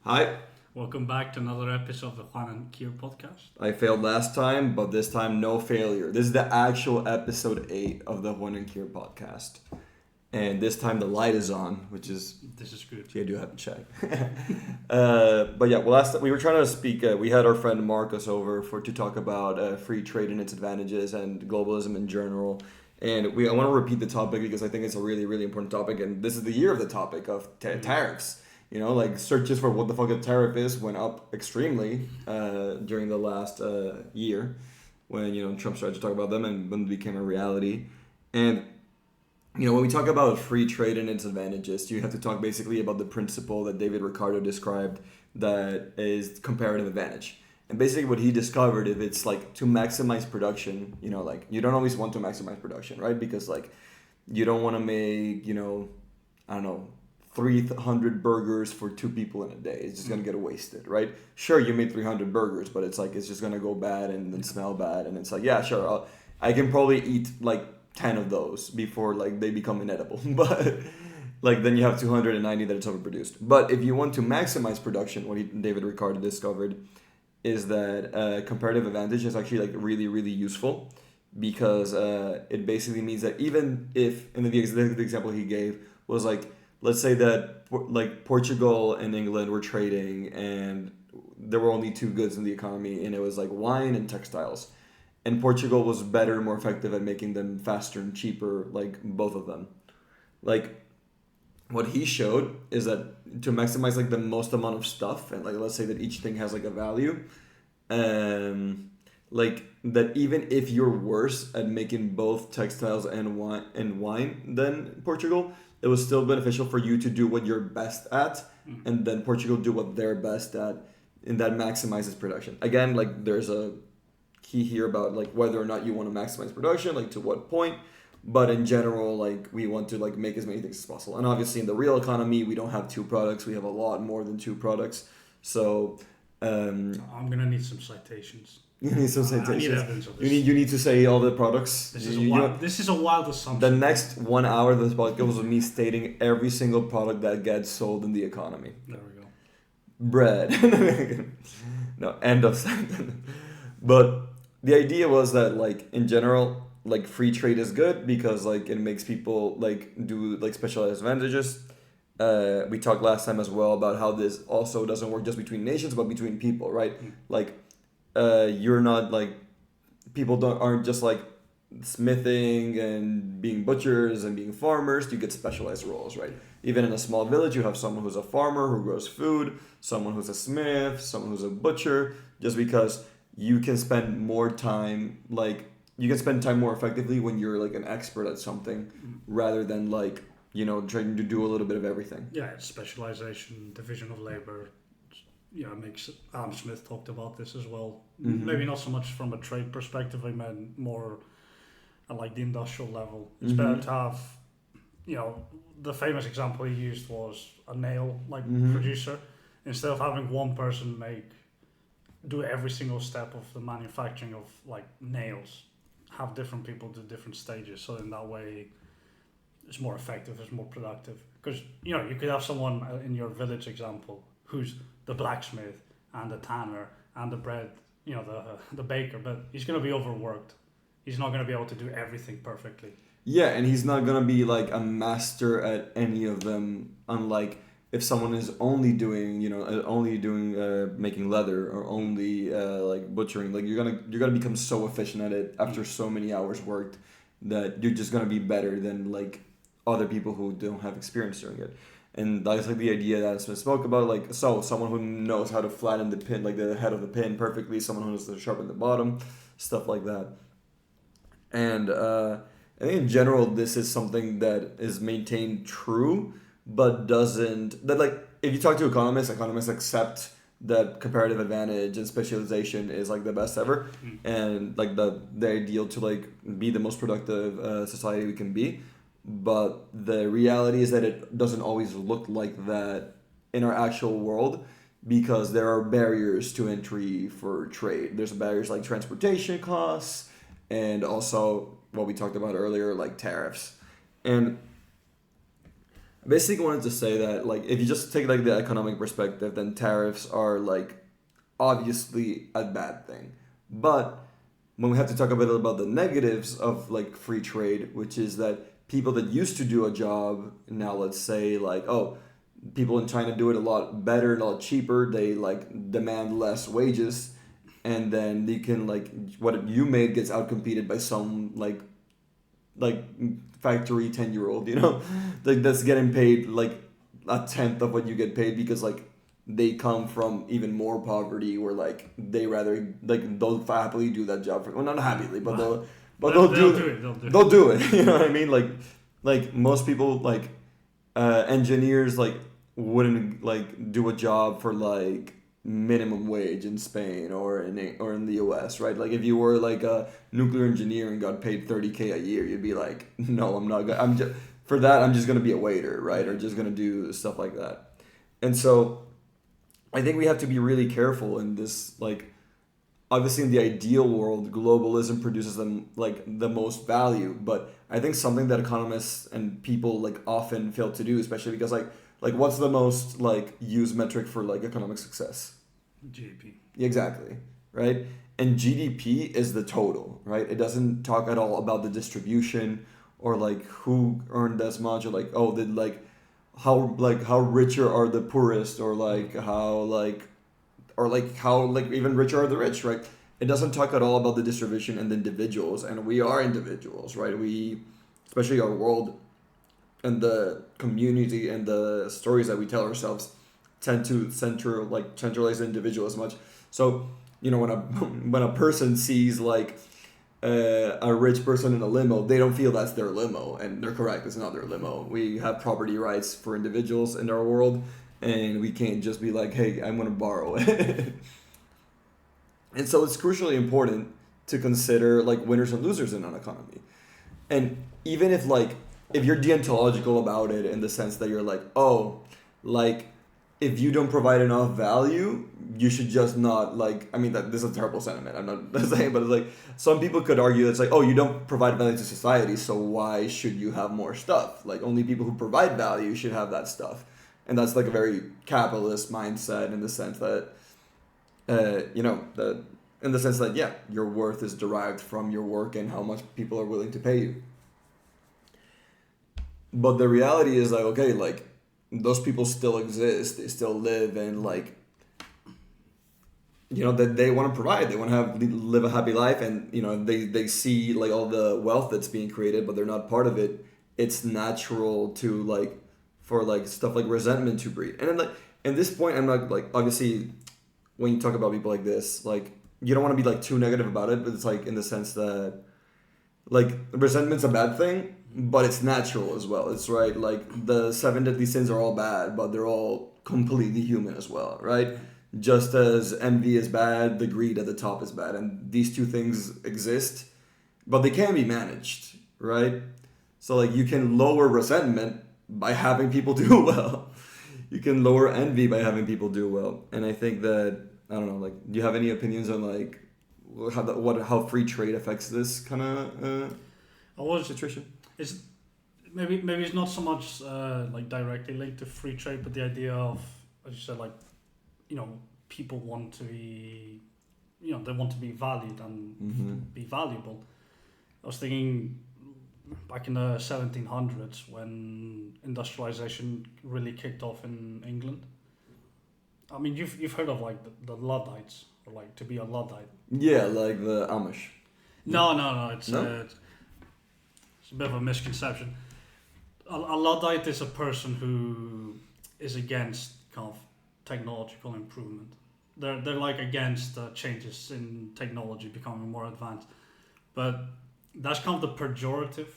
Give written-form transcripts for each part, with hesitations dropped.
Hi. Welcome back to another episode of the Juan and Keir podcast. I failed last time, but this time no failure. This is the actual episode 8 of the Juan and Keir podcast. And this time the light is on, which is... This is good. Yeah, I do have to check. But yeah, well, last we were trying to speak... we had our friend Marcus over to talk about free trade and its advantages and globalism in general. And I want to repeat the topic because I think it's a really, really important topic. And this is the year of the topic of tariffs. You know, like searches for what the fuck a tariff is went up extremely during the last year when, Trump started to talk about them and when it became a reality. And, when we talk about free trade and its advantages, you have to talk basically about the principle that David Ricardo described that is comparative advantage. And basically what he discovered, if it's like to maximize production, like you don't always want to maximize production, right? Because like you don't want to make, I don't know, 300 burgers for 2 people in a day. It's just going to get wasted, right? Sure, you made 300 burgers, but it's like it's just going to go bad and then smell bad. And it's like, yeah, sure, I can probably eat like 10 of those before like they become inedible. But like then you have 290 that it's overproduced. But if you want to maximize production, what David Ricardo discovered is that comparative advantage is actually like really, really useful because it basically means that even if, and the example he gave was like, let's say that like Portugal and England were trading and there were only 2 goods in the economy and it was like wine and textiles. And Portugal was better and more effective at making them faster and cheaper, like both of them. Like what he showed is that to maximize like the most amount of stuff and like let's say that each thing has like a value, like that even if you're worse at making both textiles and wine than Portugal, it was still beneficial for you to do what you're best at and then Portugal do what they're best at, and that maximizes production. Again, like there's a key here about like whether or not you want to maximize production, like to what point, but in general, like we want to like make as many things as possible. And obviously in the real economy, we don't have 2 products, we have a lot more than 2 products. So I'm gonna need some citations. you need some I need citations. evidence of this. You need to say all the products. This is a wild assumption. The next 1 hour of this podcast was me stating every single product that gets sold in the economy. There we go. Bread. No, end of sentence. But the idea was that like in general, like free trade is good because like it makes people like do like specialized advantages. We talked last time as well about how this also doesn't work just between nations but between people, right? Like you're not like people aren't just like smithing and being butchers and being farmers. You get specialized roles, right? Even in a small village, you have someone who's a farmer who grows food, someone who's a smith, someone who's a butcher, just because you can spend more time, like you can spend time more effectively when you're like an expert at something rather than like, trying to do a little bit of everything. Yeah, it's specialization, division of labor. Yeah, makes Adam Smith talked about this as well. Maybe not so much from a trade perspective, I meant more at like the industrial level. It's better to have, the famous example he used was a nail producer. Instead of having one person do every single step of the manufacturing of like nails, have different people do different stages, so in that way it's more effective, it's more productive. Because you could have someone in your village example who's the blacksmith and the tanner and the bread, the baker, but he's going to be overworked. He's not going to be able to do everything perfectly. Yeah, and he's not going to be like a master at any of them, unlike if someone is only doing, making leather or only like butchering. Like you're gonna become so efficient at it after so many hours worked that you're just gonna be better than like other people who don't have experience doing it. And that's like the idea that Smith spoke about, like someone who knows how to flatten the pin, like the head of the pin perfectly, someone who knows how to sharpen the bottom, stuff like that. And I think in general this is something that is maintained true, but doesn't that like if you talk to economists accept that comparative advantage and specialization is like the best ever and like the ideal to like be the most productive society we can be. But the reality is that it doesn't always look like that in our actual world because there are barriers to entry for trade. There's barriers like transportation costs and also what we talked about earlier, like tariffs. And I basically wanted to say that, like, if you just take like the economic perspective, then tariffs are like obviously a bad thing. But when we have to talk a bit about the negatives of like free trade, which is that people that used to do a job now, let's say like, oh, people in China do it a lot better and a lot cheaper. They like demand less wages, and then you can like what you made gets outcompeted by some like factory 10-year-old, like that's getting paid like a tenth of what you get paid because like they come from even more poverty where like they rather like they'll happily do that job for, well, not happily, but they'll do it. They'll do it. You know what I mean? Like most people like engineers like wouldn't like do a job for like minimum wage in Spain or in the US, right? Like if you were like a nuclear engineer and got paid 30K a year, you'd be like, no, I'm not gonna, I'm just for that I'm just gonna be a waiter, right? Or just gonna do stuff like that. And so I think we have to be really careful in this, like obviously in the ideal world, globalism produces them like the most value, but I think something that economists and people like often fail to do, especially because like what's the most like used metric for like economic success? GDP. Exactly, right? And GDP is the total, right? It doesn't talk at all about the distribution or like who earned as much or like oh did how richer are the poorest or like how like even richer are the rich, right? It doesn't talk at all about the distribution and the individuals, and we are individuals, right? We, especially our world and the community and the stories that we tell ourselves tend to centralize the individual as much. So when a person sees like a rich person in a limo, they don't feel that's their limo, and they're correct. It's not their limo. We have property rights for individuals in our world, and we can't just be like, hey, I'm gonna borrow it. And so it's crucially important to consider like winners and losers in an economy. And even if you're deontological about it in the sense that you're like, oh, like if you don't provide enough value, you should just not I mean that this is a terrible sentiment. I'm not saying, but it's like some people could argue it's like, oh, you don't provide value to society, so why should you have more stuff? Like only people who provide value should have that stuff. And that's like a very capitalist mindset in the sense that in the sense that yeah, your worth is derived from your work and how much people are willing to pay you. But the reality is like, okay, like those people still exist. They still live and like, that they want to provide. They want to live a happy life, and they see like all the wealth that's being created, but they're not part of it. It's natural to for stuff like resentment to breed. And then at this point, I'm not obviously when you talk about people like this, you don't want to be too negative about it, but it's in the sense that resentment's a bad thing, but it's natural as well. It's right. The 7 deadly sins are all bad, but they're all completely human as well, right? Just as envy is bad, the greed at the top is bad, and these two things exist, but they can be managed, right? So you can lower resentment by having people do well. You can lower envy by having people do well, and I think that I don't know. Do you have any opinions on how free trade affects this kind of situation? It's maybe it's not so much directly linked to free trade, but the idea of, as you said, people want to be, they want to be valued and be valuable. I was thinking back in the 1700s when industrialization really kicked off in England. I mean, you've heard of the Luddites, or to be a Luddite. Yeah, like the Amish. No. It's a bit of a misconception. A Luddite is a person who is against kind of technological improvement. They're against changes in technology becoming more advanced, but that's kind of the pejorative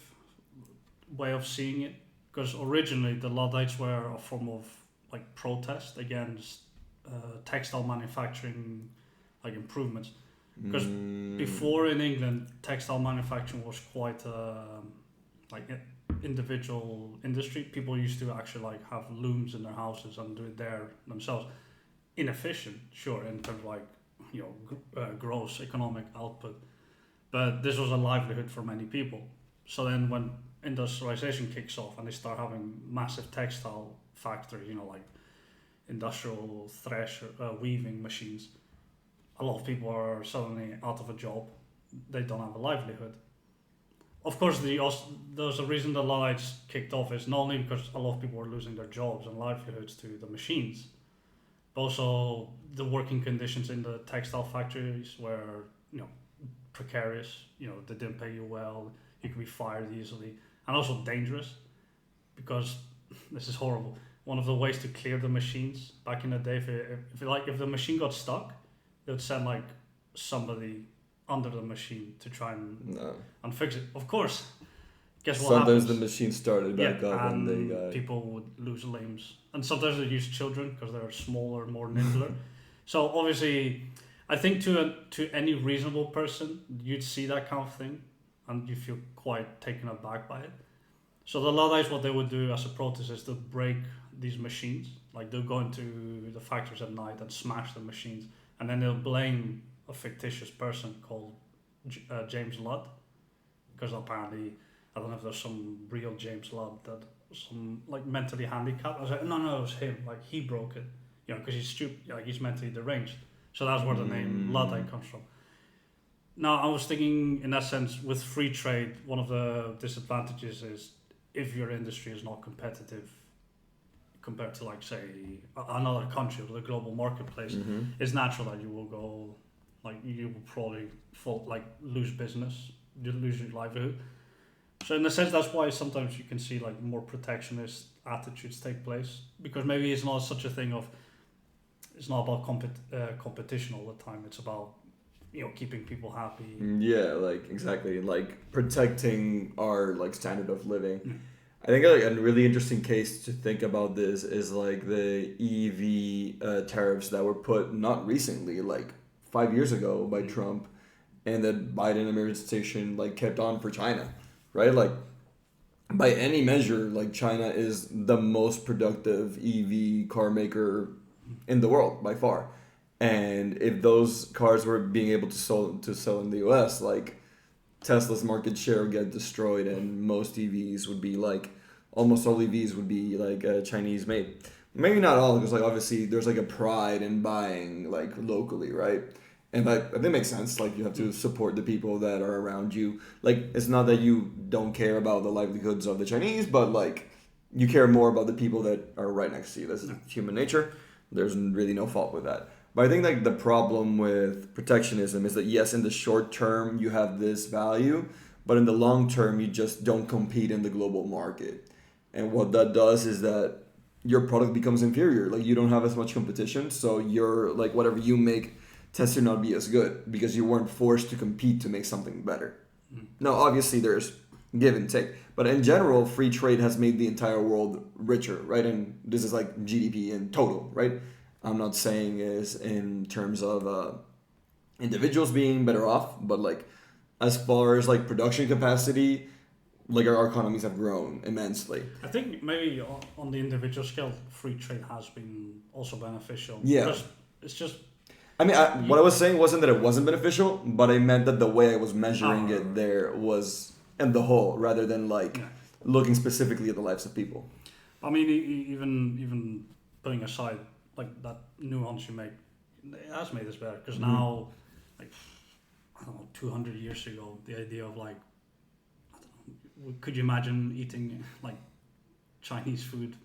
way of seeing it. Because originally the Luddites were a form of protest against textile manufacturing improvements. Because before in England, textile manufacturing was quite individual industry. People used to actually have looms in their houses and do it there themselves. Inefficient, sure, in terms of gross economic output, but this was a livelihood for many people. So then when industrialization kicks off and they start having massive textile factories, like industrial weaving machines, a lot of people are suddenly out of a job. They don't have a livelihood. Of course, there's a reason the Luddites kicked off is not only because a lot of people were losing their jobs and livelihoods to the machines, but also the working conditions in the textile factories were, precarious. They didn't pay you well. You could be fired easily, and also dangerous, because this is horrible. One of the ways to clear the machines back in the day, if the machine got stuck, they would send like somebody under the machine to try and fix it. Of course, guess what Sometimes happens? the machine started back up and and they got... people would lose limbs, and sometimes they use children because they're smaller, more nimbler. So obviously, I think to any reasonable person, you'd see that kind of thing, and you feel quite taken aback by it. So the Luddites, what they would do as a protest is to break these machines. Like they'll go into the factories at night and smash the machines, and then they'll blame a fictitious person called James Ludd, because apparently, I don't know if there's some real James Ludd that some like mentally handicapped. I was like, no, it was him. Like he broke it, because he's stupid. Like he's mentally deranged. So that's where the name Luddite comes from. Now I was thinking, in that sense, with free trade, one of the disadvantages is if your industry is not competitive compared to, like, say, another country or the global marketplace, it's natural that you will go, like, you will probably lose business, you lose your livelihood. So in a sense, that's why sometimes you can see like more protectionist attitudes take place, because maybe it's not such a thing of, it's not about competition all the time. It's about keeping people happy. Yeah, like exactly, like protecting our like standard of living. I think like a really interesting case to think about this is like the EV tariffs that were put not recently, like 5 years ago by Trump, and that Biden administration like kept on for China, right? Like by any measure, like China is the most productive EV car maker in the world by far. And if those cars were being able to sell in the US, like Tesla's market share would get destroyed, and most EVs would be like, almost all EVs would be like Chinese made. Maybe not all, because like obviously there's like a pride in buying like locally, right? And I think it makes sense. Like you have to support the people that are around you. Like it's not that you don't care about the livelihoods of the Chinese, but like you care more about the people that are right next to you. This is human nature. There's really no fault with that. But I think like the problem with protectionism is that yes, in the short term you have this value, but in the long term you just don't compete in the global market. And what that does is that your product becomes inferior. Like you don't have as much competition, so your like whatever you make tends to not be as good because you weren't forced to compete to make something better. Now obviously there's give and take, but in general free trade has made the entire world richer, right? And this is like GDP in total, right? I'm not saying is in terms of individuals being better off, but like as far as like production capacity, like our economies have grown immensely. I think maybe on the individual scale, free trade has been also beneficial. Yeah. Because it's just... I mean, what I was saying wasn't that it wasn't beneficial, but I meant that the way I was measuring it there was in the whole, rather than like looking specifically at the lives of people. I mean, even putting aside like that nuance you make, it has made this better, because now, like, I don't know, 200 years ago, the idea of like, I don't know, could you imagine eating like Chinese food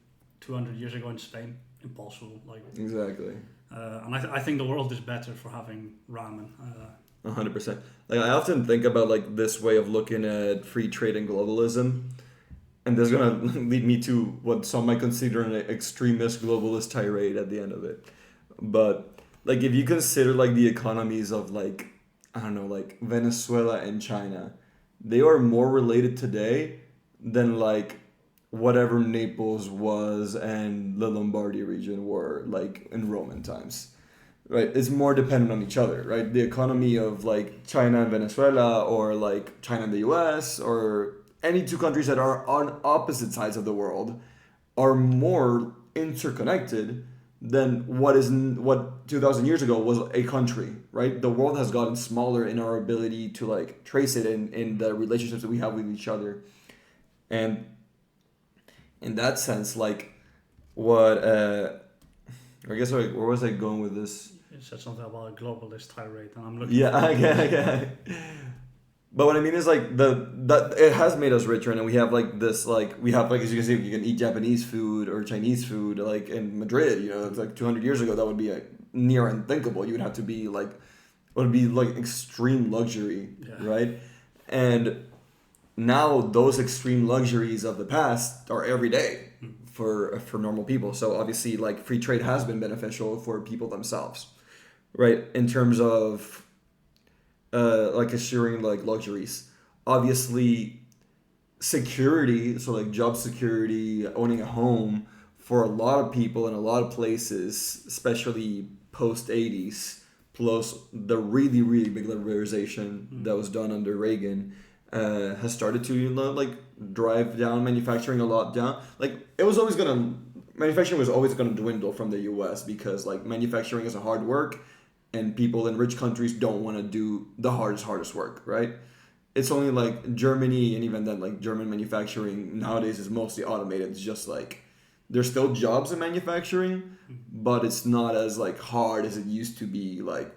200 years ago in Spain? Impossible. Like exactly. And I think the world is better for having ramen. 100%. Like I often think about like this way of looking at free trade and globalism. And this is going to lead me to what some might consider an extremist globalist tirade at the end of it. But like if you consider like the economies of like, I don't know, like Venezuela and China, they are more related today than like whatever Naples was and the Lombardy region were like in Roman times. Right? It's more dependent on each other, right? The economy of like China and Venezuela, or like China and the US, or any two countries that are on opposite sides of the world are more interconnected than what 2,000 years ago was a country, right? The world has gotten smaller in our ability to like trace it in the relationships that we have with each other. And in that sense, like, what I guess like, where was I going with this? You said something about a globalist tirade, and I'm looking. Yeah, yeah. But what I mean is like that it has made us richer, and we have like this like we have like, as you can see, you can eat Japanese food or Chinese food like in Madrid. You know, it's like 200 years ago that would be near unthinkable. You would have to be like, it would be like extreme luxury, right? And now those extreme luxuries of the past are every day for normal people. So obviously, like, free trade has been beneficial for people themselves, right? In terms of like assuring like luxuries. Obviously, security, so like job security, owning a home for a lot of people in a lot of places, especially post 80s, plus the really, really big liberalization that was done under Reagan, has started to, you know, like drive down manufacturing a lot down. Like, it was always gonna, manufacturing was always gonna dwindle from the US because like manufacturing is a hard work, and people in rich countries don't want to do the hardest work, right? It's only like Germany, and even then, like, German manufacturing nowadays is mostly automated. It's just like there's still jobs in manufacturing, but it's not as like hard as it used to be, like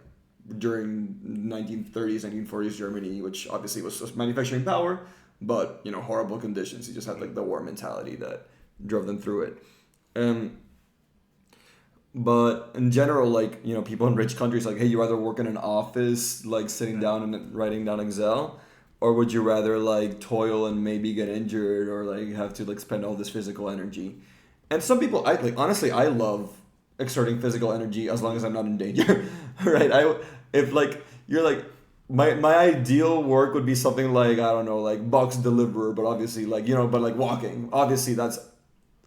during 1930s, 1940s Germany, which obviously was just manufacturing power, but, you know, horrible conditions. You just had like the war mentality that drove them through it. But in general, like, you know, people in rich countries, like, hey, you rather work in an office, like sitting down and writing down Excel, or would you rather like toil and maybe get injured, or like have to like spend all this physical energy? And some people, I like, honestly, I love exerting physical energy as long as I'm not in danger, right? If like you're like, my ideal work would be something like, I don't know, like box deliverer, but obviously like, you know, but like walking. Obviously that's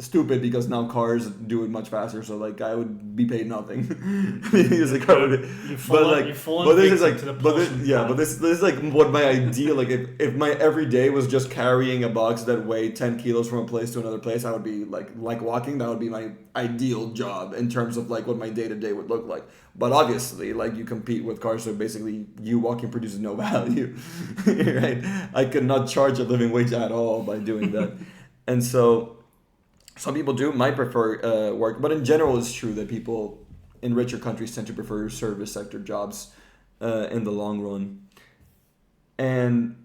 stupid because now cars do it much faster, so like I would be paid nothing. Because the car would be, but this is like, but this is like what my ideal, like, if my everyday was just carrying a box that weighed 10 kilos from a place to another place, I would be like walking. That would be my ideal job in terms of like what my day-to-day would look like. But obviously, like, you compete with cars, so basically you walking produces no value. Right? I could not charge a living wage at all by doing that. And so some people might prefer work, but in general, it's true that people in richer countries tend to prefer service sector jobs in the long run. And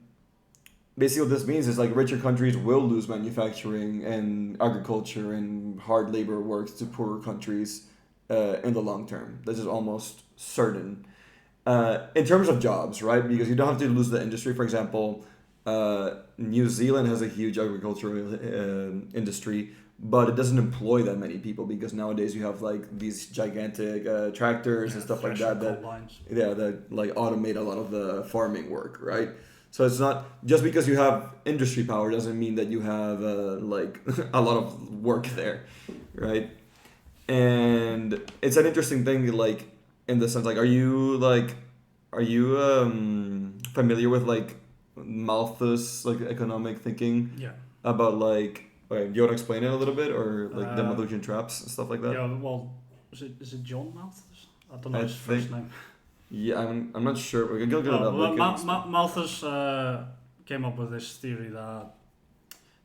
basically, what this means is like richer countries will lose manufacturing and agriculture and hard labor work to poorer countries in the long term. This is almost certain. In terms of jobs, right? Because you don't have to lose the industry. For example, New Zealand has a huge agricultural industry, but it doesn't employ that many people because nowadays you have like these gigantic tractors and stuff like that that like automate a lot of the farming work, right? So it's not just because you have industry power doesn't mean that you have like a lot of work there, right? And it's an interesting thing, like, in the sense, like, are you familiar with like Malthus, like, economic thinking? Yeah. About like, okay, do you want to explain it a little bit, or like the Malthusian traps and stuff like that? Yeah, well, is it John Malthus? I don't know his first name. Yeah, I'm not sure. We can look it up. Malthus came up with this theory that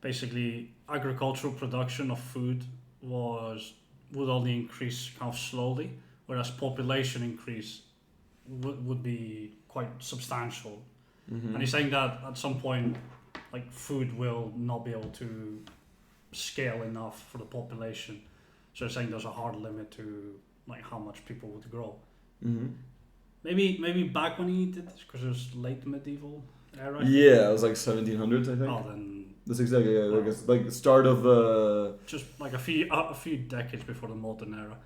basically agricultural production of food would only increase kind of slowly, whereas population increase would be quite substantial. Mm-hmm. And he's saying that at some point, like, food will not be able to scale enough for the population. So he's saying there's a hard limit to like how much people would grow. Mm-hmm. Maybe back when he did this, because it was late medieval era. Yeah, it was like 1700s, I think. Oh, then that's exactly, yeah, like start of the. Just like a few decades before the modern era.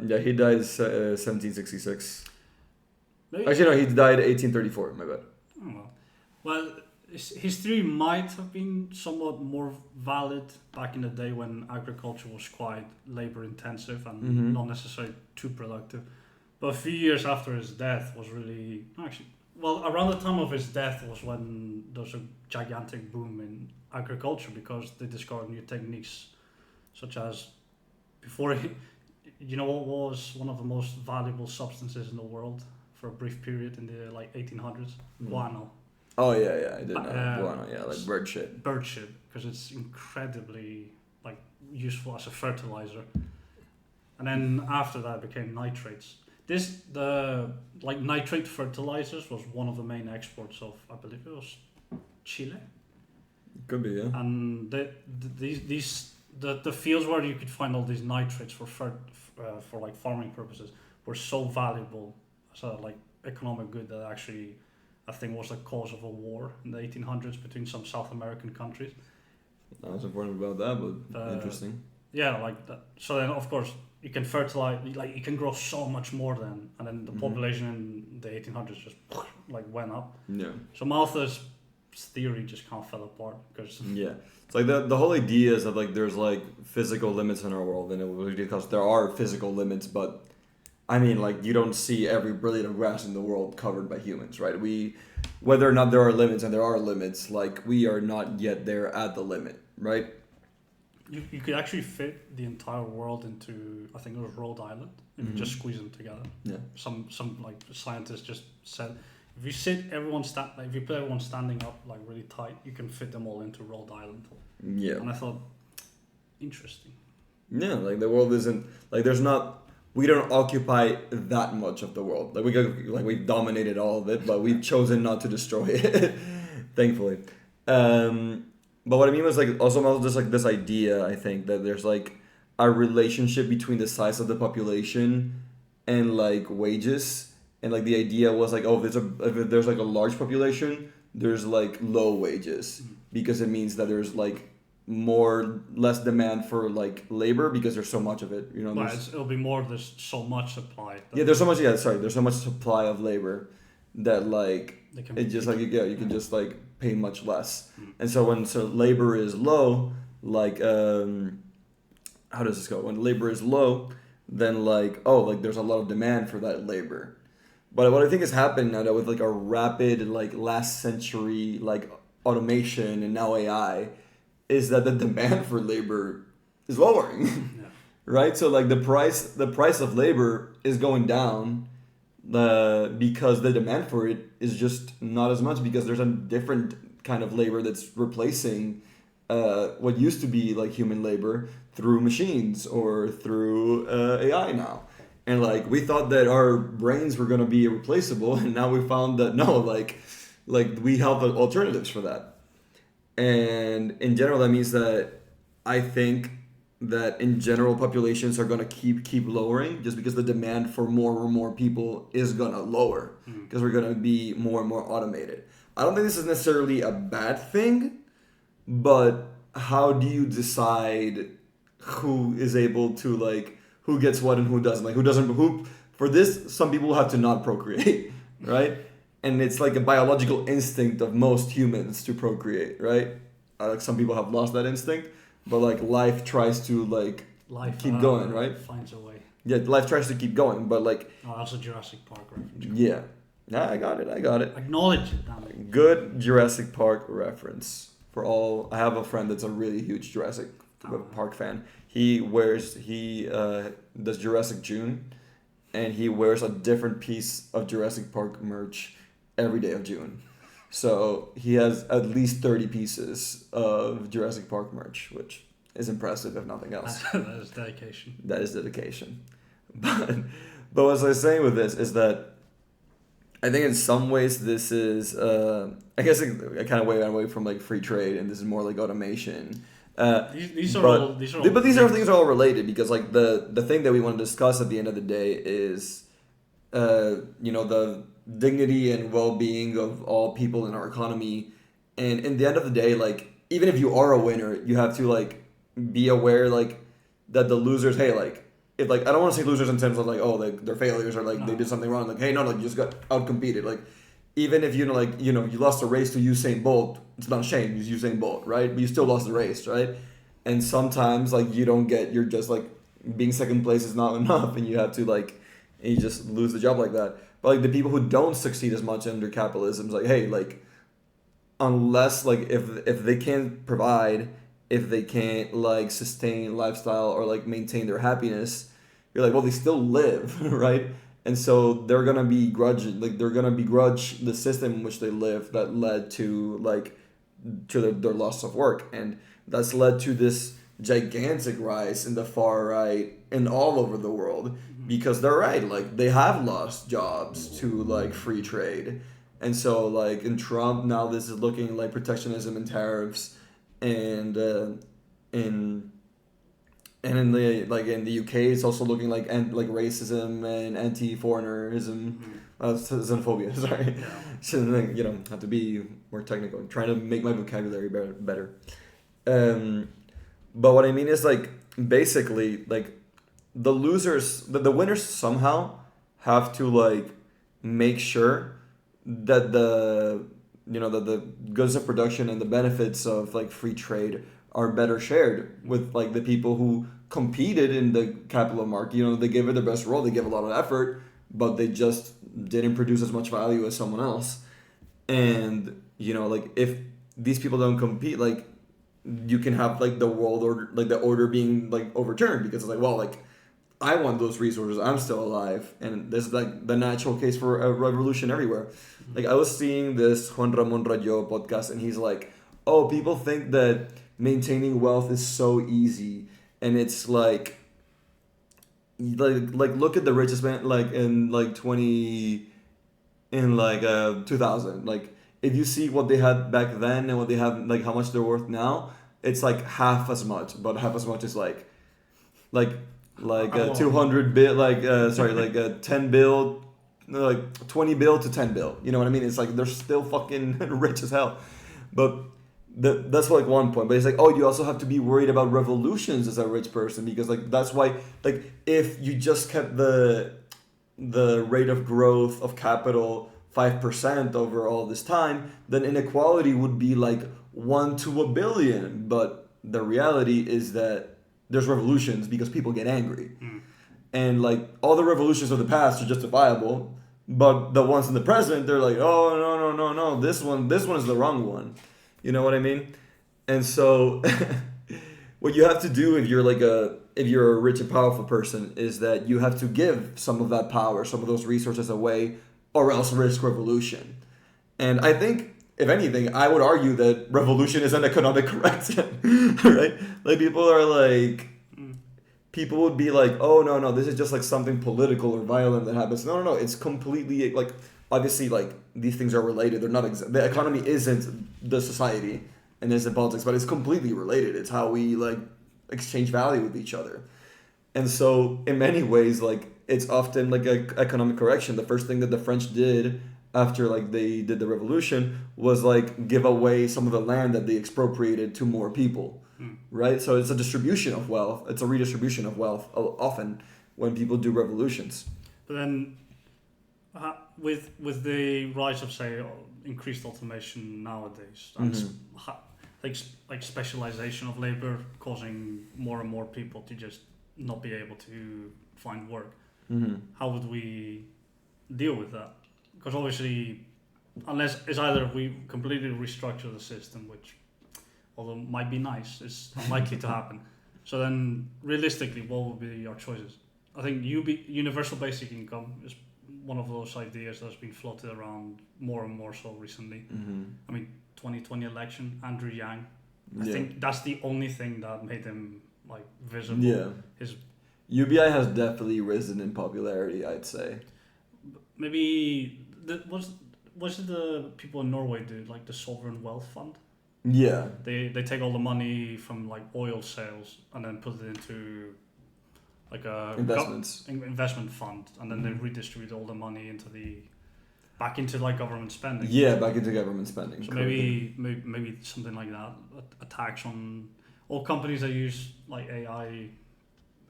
Yeah, he died 1766. Actually, no, he died 1834. My bad. Oh, well, his theory might have been somewhat more valid back in the day when agriculture was quite labor intensive and not necessarily too productive. But a few years after his death was really around the time of his death was when there was a gigantic boom in agriculture because they discovered new techniques, such as before. You know what was one of the most valuable substances in the world for a brief period in the 1800s? Guano. Oh yeah, I did know. Uh, Yeah, like bird shit. Bird shit, because it's incredibly like useful as a fertilizer. And then after that became nitrates. The nitrate fertilizers was one of the main exports of, I believe it was Chile. Could be, yeah. And the fields where you could find all these nitrates for like farming purposes were so valuable as a like economic good that actually I think was the cause of a war in the 1800s between some South American countries. I was informed about that, but interesting. Yeah, like that. So then of course you can fertilize, like you can grow so much more then, and then the population in the 1800s just like went up. Yeah. So Malthus' theory just kind of fell apart because yeah, it's like the whole idea is that like there's like physical limits in our world, and it was because there are physical limits, but I mean like you don't see every blade of grass in the world covered by humans, right? Whether or not there are limits, and there are limits, like we are not yet there at the limit, right? You could actually fit the entire world into, I think it was Rhode Island, if you just squeeze them together. Yeah. Some like scientists just said, if you if you put everyone standing up like really tight, you can fit them all into Rhode Island. Yeah. And I thought, interesting. Yeah, like the world isn't like we don't occupy that much of the world. Like we've dominated all of it, but we've chosen not to destroy it, thankfully. But what I mean was like also just like this idea, I think, that there's like a relationship between the size of the population and like wages, and like the idea was like, oh, if there's like a large population, there's like low wages because it means that there's like less demand for like labor because there's so much of it, you know. But it'll be more, there's so much supply. There's so much supply of labor that like it just like you can just like pay much less. And so when labor is low, like how does this go? When labor is low, then like there's a lot of demand for that labor. But what I think is happening now that with like a rapid like last century like automation and now AI is that the demand for labor is lowering. Yeah. Right? So like the price of labor is going down because the demand for it is just not as much because there's a different kind of labor that's replacing what used to be like human labor through machines or through AI now. And like we thought that our brains were going to be irreplaceable, and now we found that no, like we have alternatives for that. And in general, that means that I think that in general populations are going to keep lowering just because the demand for more and more people is going to lower because we're going to be more and more automated. I don't think this is necessarily a bad thing, but how do you decide who is able to like who gets what and who doesn't? Like who for this, some people have to not procreate, right? And it's like a biological instinct of most humans to procreate, right? Like some people have lost that instinct, but like life tries to keep going, right? Finds a way. Yeah, life tries to keep going, but like. Oh, that's a Jurassic Park reference. Yeah, I got it. Acknowledge it, damn it. Good Jurassic Park reference for all. I have a friend that's a really huge Jurassic Park fan. He does Jurassic June, and he wears a different piece of Jurassic Park merch every day of June. So he has at least 30 pieces of Jurassic Park merch, which is impressive if nothing else. That is dedication. That is dedication. But what I was saying with this is that I think in some ways this is, I guess I kind of went away from like free trade, and this is more like automation. These things are all related because like the thing that we want to discuss at the end of the day is, the dignity and well-being of all people in our economy. And in the end of the day, like even if you are a winner, you have to like be aware like that the losers, hey, like if like I don't want to say losers in terms of like, oh, like they're failures or like they did something wrong, like hey, no, like you just got outcompeted. Like even if you lost a race to Usain Bolt, it's not a shame, he's Usain Bolt, right? But you still lost the race, right? And sometimes like you're just like being second place is not enough, and you have to like and you just lose the job like that. But like the people who don't succeed as much under capitalism is like, hey, like unless like if they can't provide, if they can't like sustain lifestyle or like maintain their happiness, you're like, well, they still live, right? And so they're gonna be begrudge the system in which they live that led to their loss of work, and that's led to this gigantic rise in the far right and all over the world, because they're right, like they have lost jobs to like free trade. And so like in Trump now, this is looking like protectionism and tariffs, and in in the UK, it's also looking like racism and anti-foreignerism, xenophobia. Sorry, shouldn't have to be more technical. I'm trying to make my vocabulary better. But what I mean is like basically like the losers, the winners somehow have to like make sure that the goods of production and the benefits of like free trade are better shared with like the people who competed in the capital market. They gave it their best role, they gave a lot of effort, but they just didn't produce as much value as someone else. And like if these people don't compete, like you can have like the world order, like the order being like overturned, because it's like, well, like I want those resources, I'm still alive, and this is like the natural case for a revolution everywhere. Like I was seeing this Juan Ramon Rayo podcast, and he's like, oh, people think that maintaining wealth is so easy, and it's like look at the richest man like in like 2000, like if you see what they had back then and what they have, like how much they're worth now, it's like half as much, but half as much is like 200 bill, like 10 bill, like 20 bill to 10 bill, you know what I mean? It's like they're still fucking rich as hell. But that's like one point. But it's like, oh, you also have to be worried about revolutions as a rich person, because like that's why, like if you just kept the rate of growth of capital 5% over all this time, then inequality would be like 1 to a billion. But the reality is that there's revolutions because people get angry. And like all the revolutions of the past are justifiable, but the ones in the present, they're like, oh no, this one is the wrong one. You know what I mean? And so what you have to do if you're a rich and powerful person is that you have to give some of that power, some of those resources away, or else risk revolution. And I think, if anything, I would argue that revolution is an economic correction, right? Like people would be like, oh no, this is just like something political or violent that happens. No, it's completely like, obviously, like these things are related. They're not the economy isn't the society and isn't politics, but it's completely related. It's how we like exchange value with each other. And so in many ways, like it's often like an economic correction. The first thing that the French did after like they did the revolution was like give away some of the land that they expropriated to more people, right? So it's a distribution of wealth. It's a redistribution of wealth often when people do revolutions. But then with the rise of, say, increased automation nowadays, and like specialization of labor causing more and more people to just not be able to find work, how would we deal with that? Because obviously, unless it's either we completely restructure the system, which, although might be nice, is unlikely to happen. So then, realistically, what would be our choices? I think universal basic income is one of those ideas that's been floated around more and more so recently. I mean, 2020 election, Andrew Yang. I think that's the only thing that made him like visible. Yeah. His UBI has definitely risen in popularity, I'd say. Maybe was it the people in Norway do like the sovereign wealth fund? Yeah. They take all the money from like oil sales and then put it into like a investment fund, and then they redistribute all the money back into like government spending. Yeah, back into government spending. So maybe something like that, a tax on all companies that use like AI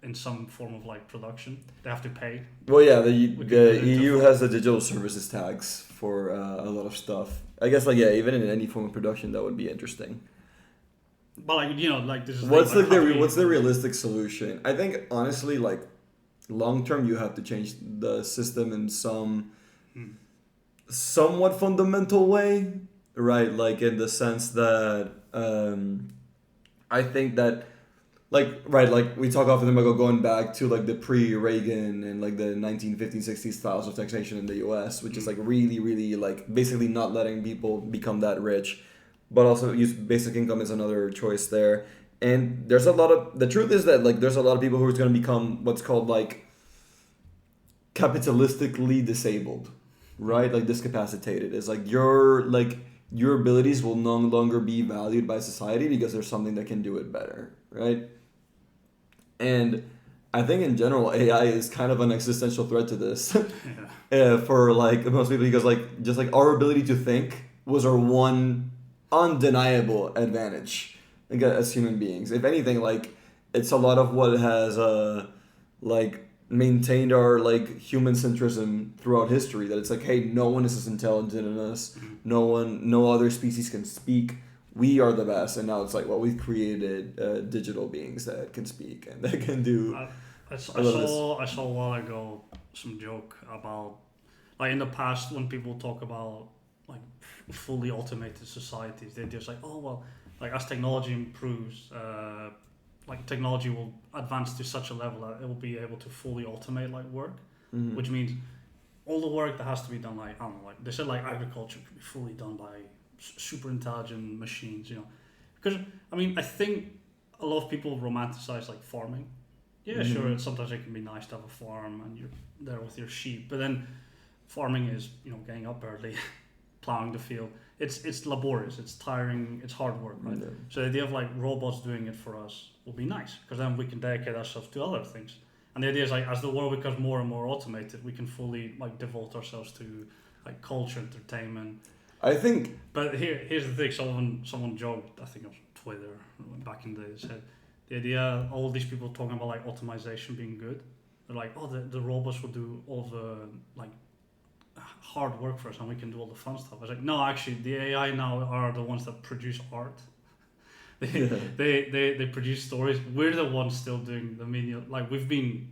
in some form of like production. They have to pay. Well, yeah, the EU has the digital services tax for a lot of stuff. I guess like even in any form of production that would be interesting. But like like this is what's the realistic solution? I think honestly, like long term, you have to change the system in some somewhat fundamental way, right? Like in the sense that I think that like we talk often about going back to like the pre-Reagan and like the 1950s, 60s styles of taxation in the U.S., which is like really, really like basically not letting people become that rich, but also use basic income as another choice there. And there's a lot of the truth is that like there's a lot of people who are going to become what's called like capitalistically disabled, right? Like discapacitated. It's like your abilities will no longer be valued by society because there's something that can do it better, right? And I think in general, AI is kind of an existential threat to this for like most people because like just like our ability to think was our one undeniable advantage like, as human beings. If anything, like it's a lot of what has like maintained our like human centrism throughout history. That it's like, hey, no one is as intelligent as us. No other species can speak. We are the best, and now it's like, well, we've created digital beings that can speak and that can do. I saw a while ago some joke about like in the past when people talk about like fully automated societies, they're just like, oh well, like as technology improves, like technology will advance to such a level that it will be able to fully automate like work, which means all the work that has to be done, like I don't know, like they said, like agriculture could be fully done by super intelligent machines, you know, because I mean I think a lot of people romanticize like farming. Yeah, sure. Sometimes it can be nice to have a farm and you're there with your sheep, but then farming is, you know, getting up early, plowing the field. It's laborious, it's tiring, it's hard work, right? Yeah. So the idea of like robots doing it for us will be nice because then we can dedicate ourselves to other things. And the idea is like as the world becomes more and more automated, we can fully like devote ourselves to like culture, entertainment. I think. But here's the thing. Someone joked, I think it was on Twitter back in the day, said the idea all these people talking about like automation being good. They're like, oh, the robots will do all the like hard work for us and we can do all the fun stuff. I was like, no, actually, the AI now are the ones that produce art. They produce stories. We're the ones still doing the menial. Like we've been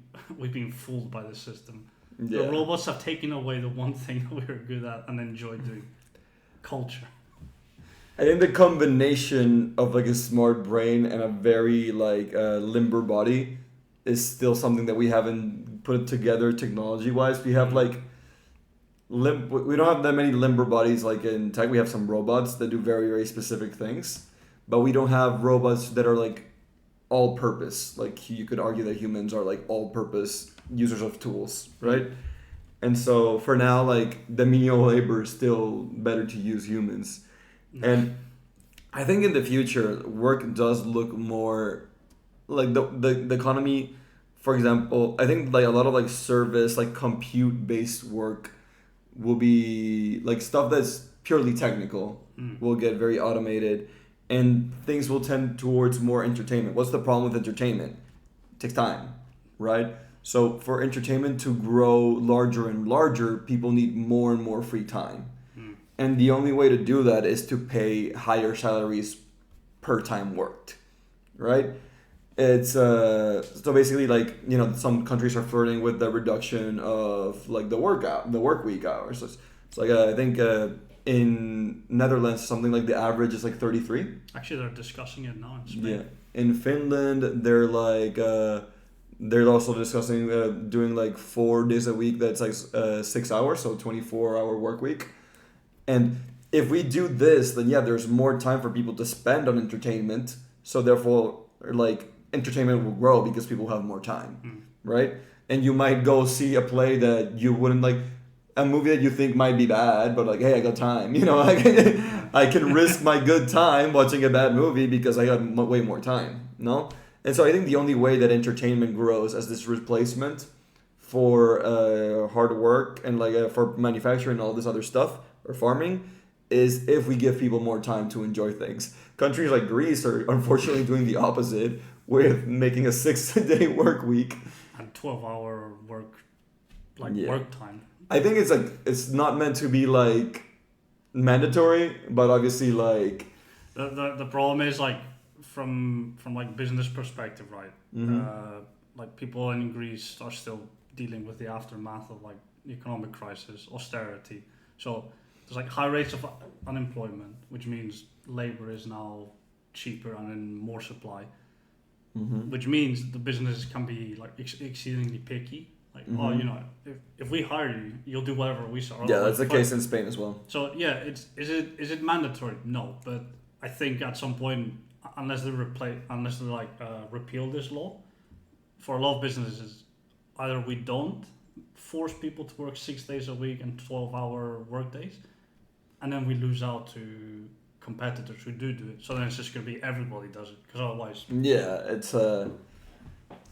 fooled by the system. Yeah. The robots have taken away the one thing that we were good at and enjoy doing, culture. I think the combination of like a smart brain and a very like limber body is still something that we haven't put together technology wise. We have like we don't have that many limber bodies like in tech. We have some robots that do very, very specific things, but we don't have robots that are like all purpose. Like you could argue that humans are like all purpose users of tools, right? And so for now, like the menial labor is still better to use humans. And I think in the future, work does look more like the economy, for example, I think like a lot of like service, like compute based work will be like stuff that's purely technical will get very automated and things will tend towards more entertainment. What's the problem with entertainment? It takes time, right? So for entertainment to grow larger and larger, people need more and more free time. And the only way to do that is to pay higher salaries per time worked, right? It's so basically like, you know, some countries are flirting with the reduction of like the work week hours. It's like I think in Netherlands something like the average is like 33. Actually, they're discussing it now in Spain. Yeah, in Finland they're like they're also discussing doing like 4 days a week. That's like 6 hours, so 24-hour work week. And if we do this, then yeah, there's more time for people to spend on entertainment. So therefore, like entertainment will grow because people have more time, right? And you might go see a play that you wouldn't like, a movie that you think might be bad, but like, hey, I got time, you know, I can risk my good time watching a bad movie because I got way more time, no? And so I think the only way that entertainment grows as this replacement for hard work and like for manufacturing and all this other stuff or farming is if we give people more time to enjoy things. Countries like Greece are unfortunately doing the opposite with making a 6-day work week and 12-hour work time. I think it's like it's not meant to be like mandatory, but obviously like the problem is like from like business perspective, right? Like people in Greece are still dealing with the aftermath of like the economic crisis, austerity. So there's like high rates of unemployment, which means labor is now cheaper and in more supply. which means the businesses can be like exceedingly picky. Like, oh, you know, if we hire you, you'll do whatever we say. Yeah, that's the case in Spain as well. So yeah, is it mandatory? No, but I think at some point, unless they repeal this law, for a lot of businesses, either we don't force people to work 6 days a week and 12-hour work days, and then we lose out to competitors who do it. So then it's just going to be everybody does it, because otherwise... Yeah, it's a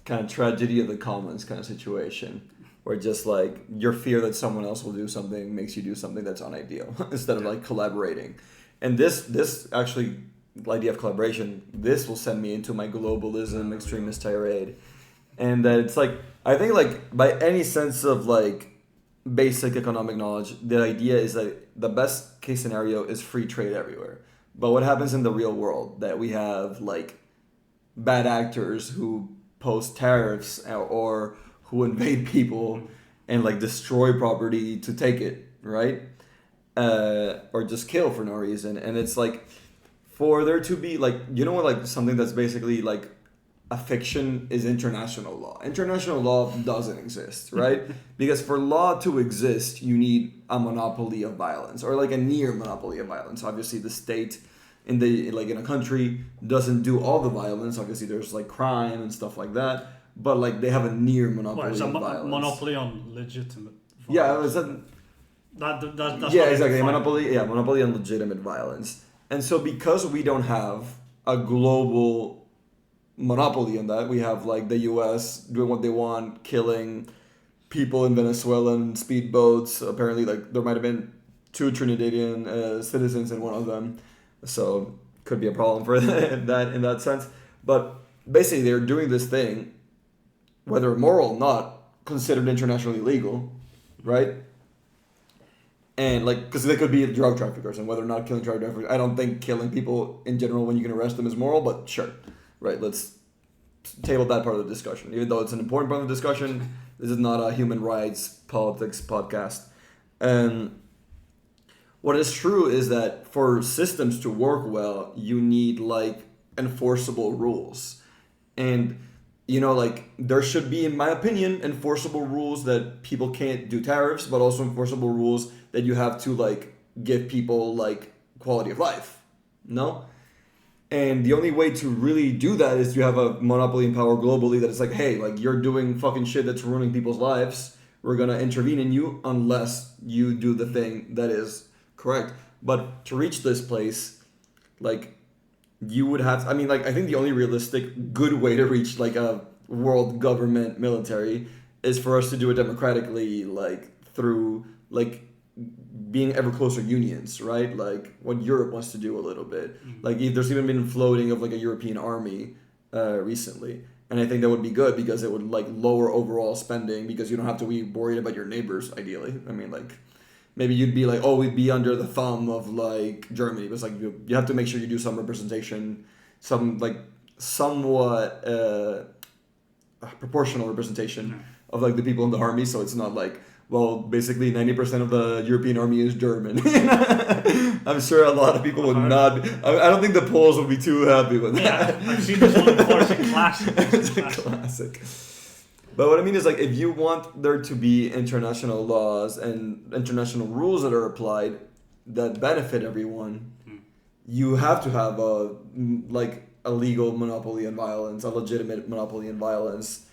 kind of tragedy of the commons kind of situation, where just like your fear that someone else will do something makes you do something that's unideal instead of like collaborating. And this actually, the idea of collaboration, this will send me into my globalism extremist tirade. And that it's like, I think like by any sense of like basic economic knowledge, the idea is that the best case scenario is free trade everywhere. But what happens in the real world, that we have like bad actors who post tariffs or who invade people and like destroy property to take it, right? Or just kill for no reason. And it's like, for there to be like, you know what, like something that's basically like a fiction is international law. International law doesn't exist, right? Because for law to exist, you need a monopoly of violence, or like a near monopoly of violence. Obviously, the state in a country doesn't do all the violence. Obviously, there's like crime and stuff like that, but like they have a near monopoly it's of violence. Monopoly on legitimate violence. Yeah, is that? That's Yeah, exactly. Monopoly on legitimate violence. And so because we don't have a global monopoly on that, we have like the US doing what they want, killing people in Venezuelan speedboats. Apparently, like there might have been 2 Trinidadian citizens in one of them, so could be a problem for that in that sense. But basically, they're doing this thing, whether moral or not, considered internationally legal, right? And like, because they could be drug traffickers, and whether or not killing drug traffickers, I don't think killing people in general when you can arrest them is moral, but sure, right? Let's table that part of the discussion. Even though it's an important part of the discussion, this is not a human rights politics podcast. And what is true is that for systems to work well, you need like enforceable rules. And you know, like there should be, in my opinion, enforceable rules that people can't do tariffs, but also enforceable rules that you have to like give people like quality of life. No? And the only way to really do that is you have a monopoly in power globally that is like, hey, like you're doing fucking shit that's ruining people's lives. We're gonna intervene in you unless you do the thing that is correct. But to reach this place, like you would have, I mean, like, I think the only realistic good way to reach like a world government military is for us to do it democratically, like through like being ever closer unions, right? Like what Europe wants to do a little bit. Like there's even been floating of like a European army recently. And I think that would be good because it would like lower overall spending, because you don't have to be worried about your neighbors, ideally. I mean, like, maybe you'd be like, oh, we'd be under the thumb of like Germany. But it's like you have to make sure you do some representation, some like somewhat proportional representation of like the people in the army. So it's not like, well, basically 90% of the European army is German. I'm sure a lot of people would not. I don't think the Poles would be too happy with that. Yeah, I've seen this one before. It's a classic. It's a classic. But what I mean is, like, if you want there to be international laws and international rules that are applied that benefit everyone, you have to have a legal monopoly on violence, a legitimate monopoly on violence.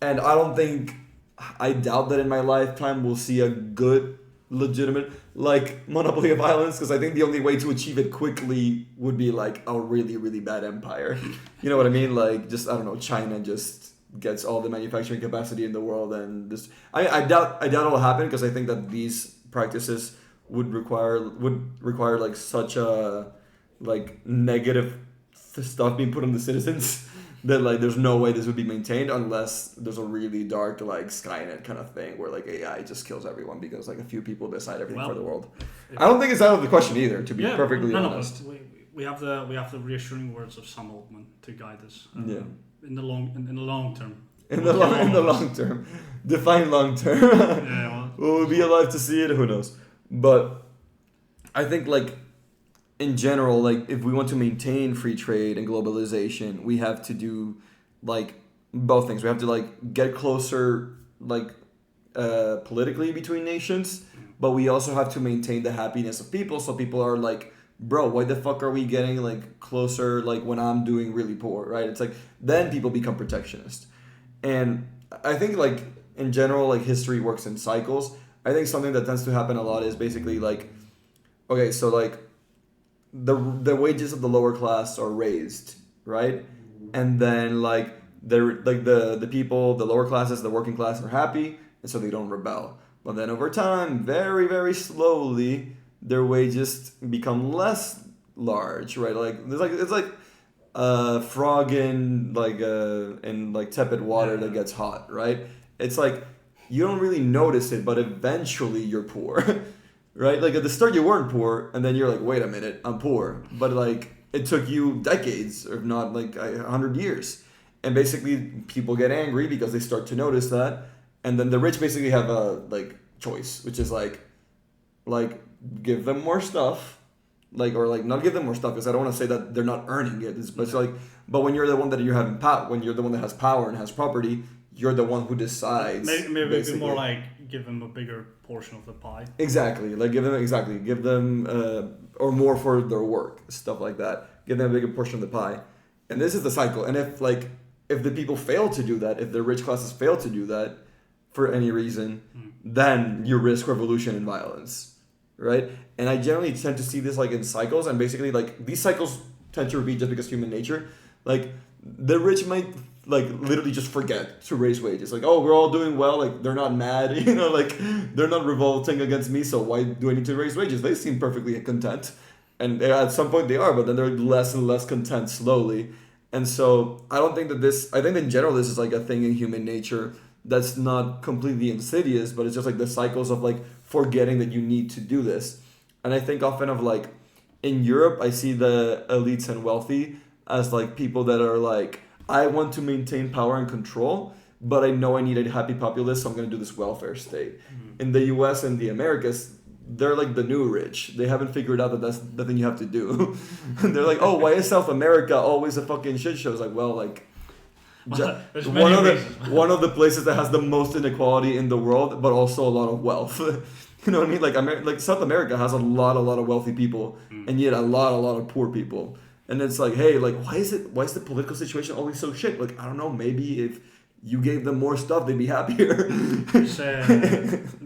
And I doubt that in my lifetime we'll see a good, legitimate, like, monopoly of violence, because I think the only way to achieve it quickly would be, like, a really, really bad empire. You know what I mean? Like, just, I don't know, China just gets all the manufacturing capacity in the world, and this I doubt it'll happen, because I think that these practices would require like such a like negative stuff being put on the citizens that like there's no way this would be maintained unless there's a really dark like Skynet kind of thing where like AI just kills everyone because like a few people decide everything for the world. I don't think it's out of the question either, to be perfectly honest. We have the reassuring words of Sam Altman to guide us. In the long term. In the long term. Define long term. Yeah, will we be alive to see it? Who knows? But I think like in general, like if we want to maintain free trade and globalization, we have to do like both things. We have to like get closer, like politically between nations, but we also have to maintain the happiness of people. So people are like, bro, why the fuck are we getting like closer like when I'm doing really poor, right? It's like then people become protectionist. And I think like in general like history works in cycles. I think something that tends to happen a lot is basically like, okay, so like the wages of the lower class are raised, right? And then like the people, the lower classes, the working class are happy, and so they don't rebel. But then over time, very very slowly, their wages become less large, right? Like there's like it's like a frog in like tepid water that gets hot, right? It's like you don't really notice it, but eventually you're poor. Right? Like at the start you weren't poor, and then you're like, wait a minute, I'm poor. But like it took you decades, if not like 100 years. And basically people get angry because they start to notice that. And then the rich basically have a like choice, which is like give them more stuff. Like or like not give them more stuff because I don't want to say that they're not earning it. But it's like but when you're the one that you're having power, when you're the one that has power and has property, you're the one who decides. Maybe it'd be more like give them a bigger portion of the pie. Exactly, like give them or more for their work, stuff like that. Give them a bigger portion of the pie, and this is the cycle. And if the people fail to do that, if the rich classes fail to do that for any reason, then you risk revolution and violence, right? And I generally tend to see this like in cycles, and basically like these cycles tend to repeat just because human nature. Like the rich might like literally just forget to raise wages. Like, oh, we're all doing well. Like they're not mad, you know, like they're not revolting against me. So why do I need to raise wages? They seem perfectly content, and at some point they are, but then they're less and less content slowly. And so I don't think that this. I think in general this is like a thing in human nature that's not completely insidious, but it's just like the cycles of like forgetting that you need to do this. And I think often of like in Europe, I see the elites and wealthy as like people that are like, I want to maintain power and control, but I know I need a happy populace, so I'm going to do this welfare state. In the US and the Americas, they're like the new rich. They haven't figured out that that's the thing you have to do. They're like, oh, why is South America always a fucking shit show? It's like, well, like one of the places that has the most inequality in the world, but also a lot of wealth. You know what I mean? Like South America has a lot of wealthy people, and yet a lot of poor people. And it's like, hey, like, why is the political situation always so shit? Like, I don't know, maybe if you gave them more stuff, they'd be happier.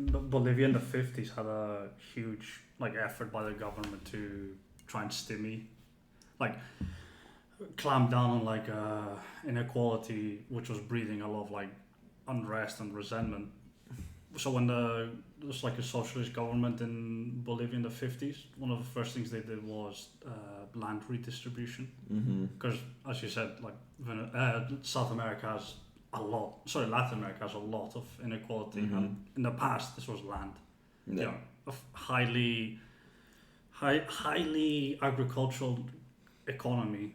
Bolivia in the 50s had a huge, like, effort by the government to try and clamp down on, like, inequality, which was breeding a lot of, like, unrest and resentment. So when there was like a socialist government in Bolivia in the 50s, one of the first things they did was land redistribution. Because as you said, like Latin America has a lot of inequality. And in the past, this was land. You know, a highly agricultural economy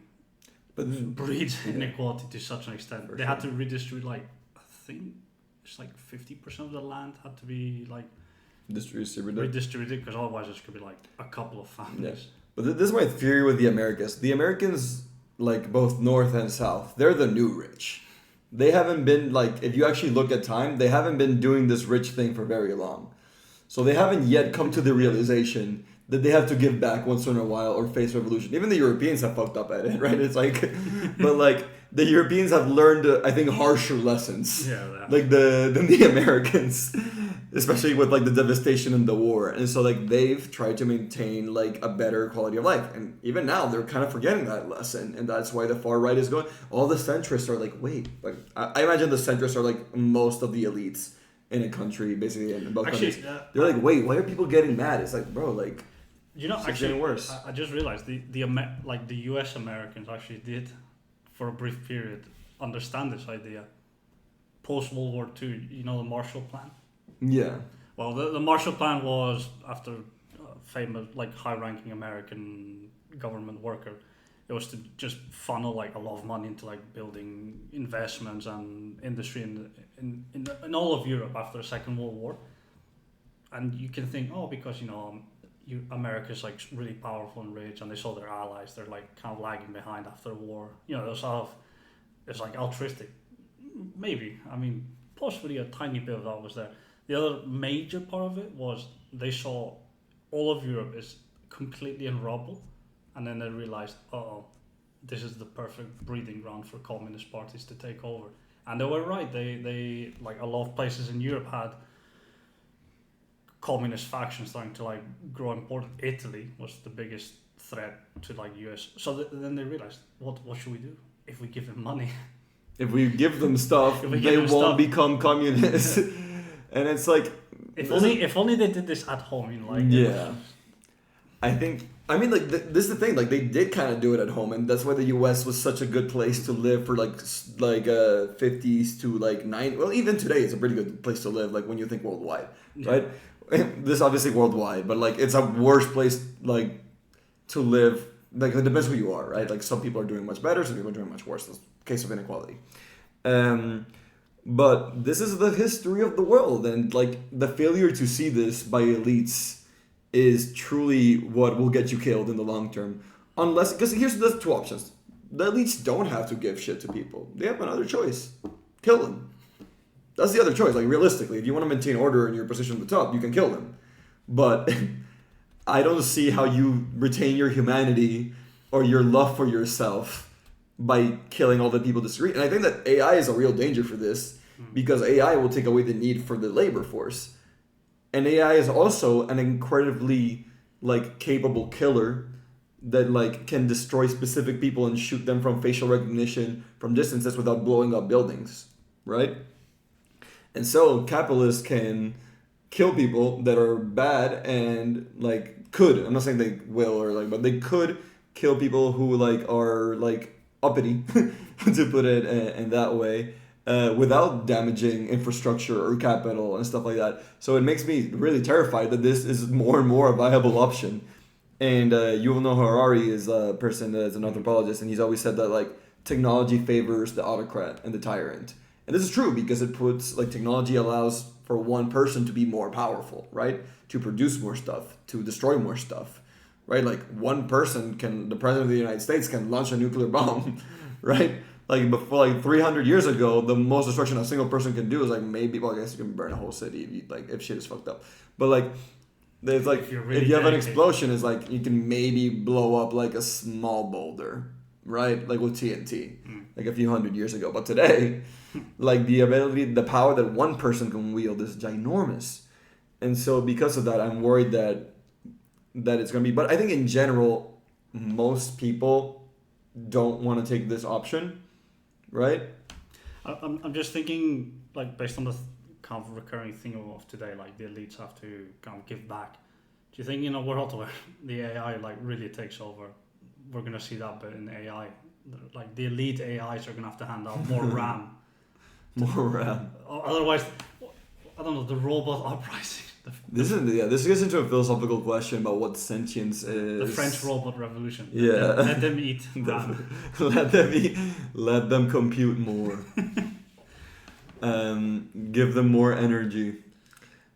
breeds inequality to such an extent. They had to redistribute, like, I think it's like 50% of the land had to be like redistributed because otherwise it could be like a couple of families. Yeah. But this is my theory with the Americans. The Americans, like both North and South, they're the new rich. They haven't been like, if you actually look at time, they haven't been doing this rich thing for very long. So they haven't yet come to the realization that they have to give back once in a while or face revolution. Even the Europeans have fucked up at it, right? It's like, but like the Europeans have learned, I think, harsher lessons, like than the Americans, especially with like the devastation in the war. And so like they've tried to maintain like a better quality of life, and even now they're kind of forgetting that lesson, and that's why the far right is going. All the centrists are like, wait, like I imagine the centrists are like most of the elites in a country, basically in both countries. They're like, wait, why are people getting mad? It's like, bro, like. You know, it's getting worse. I just realized the US Americans actually did, for a brief period, understand this idea. Post World War II, you know, the Marshall Plan. Yeah. Well, the Marshall Plan was after a famous, like, high-ranking American government worker. It was to just funnel like a lot of money into like building investments and industry in all of Europe after the Second World War. And you can think, oh, because America's like really powerful and rich, and they saw their allies, they're like kind of lagging behind after the war. You know, there's a lot of is like altruistic. Maybe. I mean, possibly a tiny bit of that was there. The other major part of it was they saw all of Europe is completely in rubble, and then they realized, this is the perfect breeding ground for communist parties to take over. And they were right. They like a lot of places in Europe had communist factions starting to like grow important. Italy was the biggest threat to like US. So then they realized, what should we do if we give them money? If we give them stuff, they won't become communists. And it's like, if only they did this at home, you know, like yeah. I mean, like this is the thing. Like they did kind of do it at home, and that's why the U.S. was such a good place to live for like 50s to like 90s. Well, even today, it's a pretty good place to live. Like when you think worldwide, right? This obviously worldwide, but like it's a worse place like to live. Like it depends who you are, right? Like some people are doing much better, some people are doing much worse. That's the case of inequality. But this is the history of the world, and like the failure to see this by elites is truly what will get you killed in the long term. Unless, because here's the two options. The elites don't have to give shit to people. They have another choice. Kill them. That's the other choice. Like realistically, if you want to maintain order in your position at the top, you can kill them. But I don't see how you retain your humanity or your love for yourself by killing all the people who disagree. And I think that AI is a real danger for this, because AI will take away the need for the labor force. And AI is also an incredibly like capable killer that like can destroy specific people and shoot them from facial recognition from distances without blowing up buildings, right? And so capitalists can kill people that are bad and like could, I'm not saying they will or like, but they could kill people who like are like uppity, to put it in that way. Without damaging infrastructure or capital and stuff like that. So it makes me really terrified that this is more and more a viable option. And Yuval Noah Harari is a person that is an anthropologist, and he's always said that like technology favors the autocrat and the tyrant. And this is true because it puts like technology allows for one person to be more powerful, right? To produce more stuff, to destroy more stuff, right? Like one person the president of the United States can launch a nuclear bomb, right? Like before, like 300 years ago, the most destruction a single person can do is like maybe. Well, I guess you can burn a whole city if shit is fucked up. But like, there's like if you have an explosion, it's like you can maybe blow up like a small boulder, right? Like with TNT, like a few hundred years ago. But today, like the power that one person can wield is ginormous, and so because of that, I'm worried that it's gonna be. But I think in general, most people don't want to take this option. Right? I'm just thinking, like, based on the kind of recurring thing of today, like, the elites have to kind of give back. Do you think, in a world where the AI, like, really takes over, we're going to see that bit in AI? Like, the elite AIs are going to have to hand out more RAM. More RAM. Otherwise, I don't know, the robot uprising. This gets into a philosophical question about what sentience is. The French robot revolution. Yeah. Let them eat. Let them compute more. Give them more energy.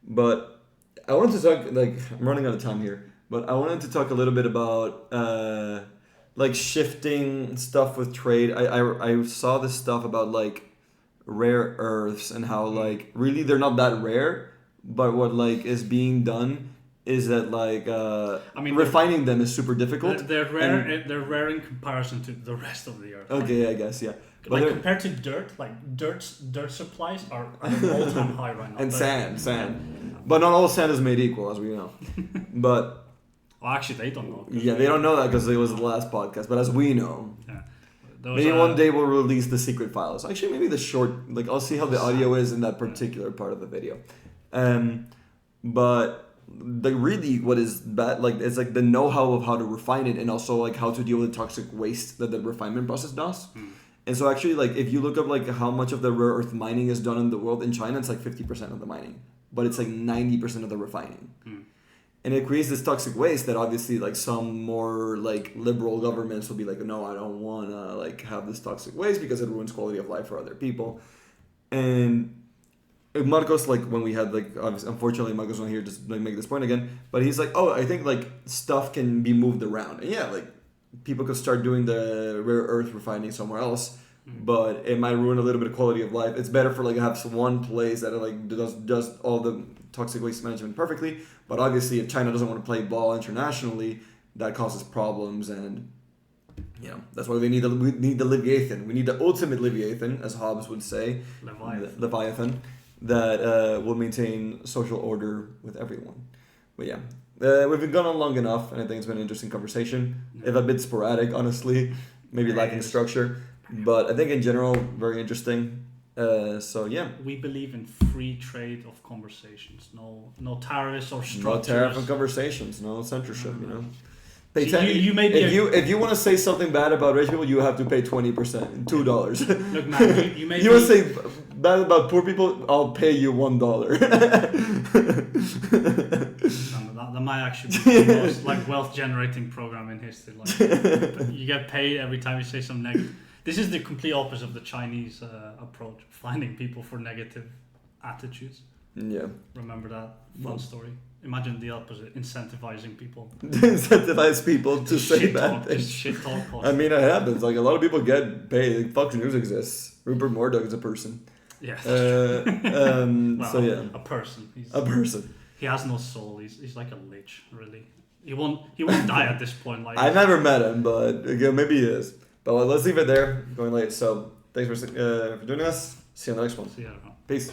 But I wanted to talk, like, I'm running out of time here, but I wanted to talk a little bit about like shifting stuff with trade. I saw this stuff about like rare earths and how like really they're not that rare. But what like is being done is that like refining them is super difficult. They're rare. They're rare in comparison to the rest of the earth. Okay, I guess yeah. Like compared to dirt, like dirt supplies are at an all-time high right now. And sand. But not all sand is made equal, as we know. But actually, they don't know. Yeah, they don't know that because it was the last podcast. But as we know. Yeah. Maybe one day we'll release the secret files. Actually, maybe the short. Like I'll see how the audio is in that particular part of the video. But really what is bad, like it's like the know-how of how to refine it and also like how to deal with toxic waste that the refinement process does. And so actually like if you look up like how much of the rare earth mining is done in the world, in China it's like 50% of the mining, but it's like 90% of the refining. And it creates this toxic waste that obviously like some more like liberal governments will be like, no, I don't want to like have this toxic waste because it ruins quality of life for other people. And Marcos, like when we had like obviously, unfortunately Marcos not here to like make this point again, but he's like, oh, I think like stuff can be moved around, and yeah, like people could start doing the rare earth refining somewhere else, but it might ruin a little bit of quality of life. It's better for like have one place that like does all the toxic waste management perfectly. But obviously, if China doesn't want to play ball internationally, that causes problems, and that's why we need the Leviathan. We need the ultimate Leviathan, as Hobbes would say, Leviathan, that will maintain social order with everyone. But yeah. We've been gone on long enough, and I think it's been an interesting conversation. If a bit sporadic, honestly, maybe lacking structure, but I think in general very interesting. So yeah, we believe in free trade of conversations. No tariffs or structures. No tariff of conversations. No censorship. Pay if you want to say something bad about rich people, you have to pay 20%, $2. Look, man, you may. You want to say bad about poor people? I'll pay you $1. That might actually be the most wealth generating program in history. You get paid every time you say some negative. This is the complete opposite of the Chinese approach, finding people for negative attitudes. Yeah. Remember that fun story? Imagine the opposite, incentivizing people. Incentivize people to say bad things. Shit talk. I mean, it happens. A lot of people get paid. Fox News exists. Rupert Murdoch is a person. Yeah. So yeah. A person. A person. He has no soul. He's like a lich, really. He won't die at this point. I've never met him, but again, maybe he is. But let's leave it there. Going late. So thanks for joining us. See you on the next one. See you. Peace.